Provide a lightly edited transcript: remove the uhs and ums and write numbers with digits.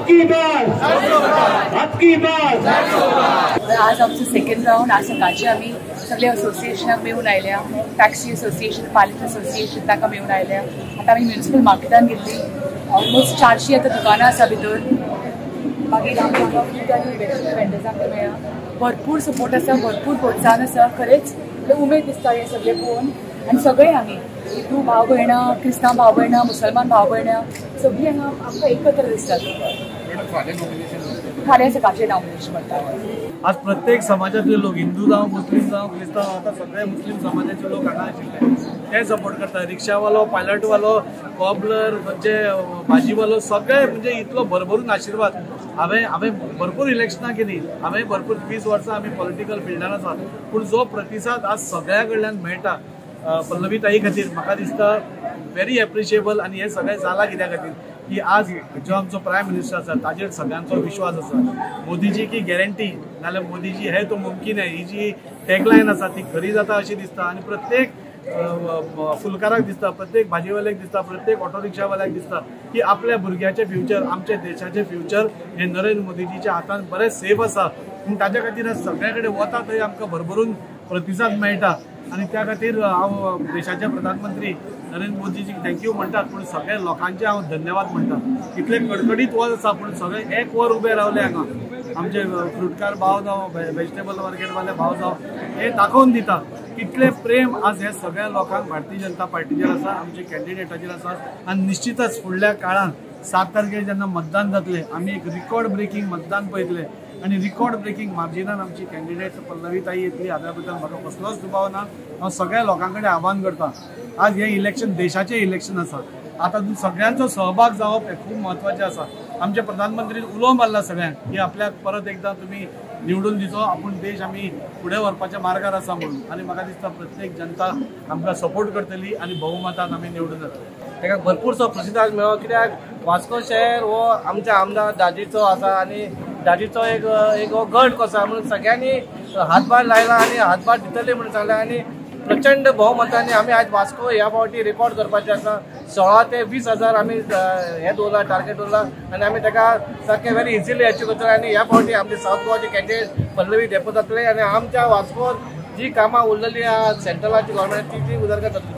आपकी बात, आपकी बात। आज आमचं सेकंड राऊंड आज सकाळचे आम्ही सगळे असोसिएशनाक मेळून आयल्या, टॅक्सी असोसिएशन, पालिक असोसिएशन ताका मेळून आयल्या। आता आम्ही म्युनिसिपल मार्केटान घेतली, ऑलमोस्ट 400 आता दुकानां आसा भितर। मागीर आमकां फूड आनी वेंडर्सांक मेळ्ळा, भरपूर सपोर्ट आसा, भरपूर प्रोत्साहन आसा। खरेंच उमेद दिसता हे सगळे पळोवन। आनी सगळे आमी हिंदू भाव भयणां, क्रिस्तांव भाव भयणां, मुसलमान भाव भयणां सगळीं हांगा आमकां एकत्र दिसतात। फाल्यां सकाळचें नॉमिनेशन करतात। आज प्रत्येक समाजातले लोक, हिंदू जावं, मुस्लिम जावं, क्रिस्तांव, आता सगळे मुस्लिम समाजाचे लोक हांगा आशिल्ले ते सपोर्ट करता। रिक्षावालो, पायलटवालो, कॉबलर, म्हणजे भाजीवालो, सगळे म्हणजे इतलो भरभरून आशिर्वाद। हांवें भरपूर इलेक्शनां केली, हांवें भरपूर 20 वर्सां आमी पॉलिटिकल फिल्डान आसात, पूण जो प्रतिसाद आज सगळ्या कडल्यान मेळटा पल्लवी ताई खातीर म्हाका दिसता व्हेरी एप्रिशिएबल। आनी हे सगळें जाला कित्या खातीर की आज जो आमचो प्रायम मिनिस्टर आसा ताचेर सगळ्यांचो विश्वास आसा। मोदीजी की गॅरंटी नाल्यार मोदीजी है तो मुमकीन है ही जी टॅगलायन आसा ती खरी जाता अशी दिसता। आनी प्रत्येक फुलकाराक दिसता, प्रत्येक भाजीवाल्याक दिसता, प्रत्येक ऑटो रिक्षावाल्याक दिसता की आपल्या भुरग्याचे फ्युचर, आमच्या देशाचे फ्युचर हे नरेंद्र मोदीजीच्या हातान बरें सेफ आसा। पूण ताच्या खातीर सगळे कडेन वता थंय आमकां भरभरून प्रतिसाद मेळटा। आनी त्या खातीर हांव देशाचे प्रधानमंत्री नरेंद्र मोदीजीक थँक्यू म्हणटात, पूण सगळ्या लोकांचे हांव धन्यवाद म्हणटा। इतले कडकडीत वच आसा पूण सगळे एक वर उबे रावले हांगा। आमचे फ्रुटकार भाव जावं, व्हेजिटेबल मार्केटवाले भाव जावं, हे दाखोवन दिता कितले प्रेम आज हे सगळ्या लोकांक भारतीय जनता पार्टीचेर आसा, आमचे कॅन्डिडेटाचेर आसा। आनी निश्चितच फुडल्या काळात 7 तारखेर जेन्ना मतदान जातले आमी एक रिकॉर्ड ब्रेकिंग मतदान पळयतले आनी रिकॉर्ड ब्रेकिंग मार्जिनान आमची कॅन्डिडेट पल्लवी ताई येतली हाच्या बद्दल म्हाका कसलोच दुबाव ना। हांव सगळ्या लोकां कडेन आव्हान करता, आज हे इलेक्शन देशाचें इलेक्शन आसा, आता सगळ्यांचो सहभाग जावप हे खूब म्हत्वाचें आसा। आमचे प्रधानमंत्रीन उलो मारला सगळ्यांक की आपल्याक परत एकदा तुमी निवडून दिचो, आपूण देश आमी फुडें व्हरपाच्या मार्गार आसा म्हणून। आनी म्हाका दिसता प्रत्येक जनता आमकां सपोर्ट करतली आनी भोवमतान आमी निवडून जातले। ताका भरपूरसो प्रतिसाद मेळ्ळो, कित्याक वास्को शहर हो आमच्या आमदार दाजीचो आसा आनी दाजीचो एक गट कसो आसा म्हणून सगळ्यांनी हातभार लायला आनी हातभार दितले म्हणून सांगला। आनी प्रचंड भोवमतांनी आमी आज वास्को ह्या फावटी रेकॉर्ड करपाचें आसा। 16 ते 20 हजार आमी हे दवरला, टार्गेट दवरला आनी आमी ताका सारकें व्हेरी इजिली अचीव करतले। आनी ह्या फावटी आमचे सावथ गोवाचे कॅन्डिडेट पल्लवी डेपो जातले आनी आमच्या वास्कोत जी कामां उरलेली आहा सेंट्रलाची गव्हर्मेंट ती उदरगत जातली।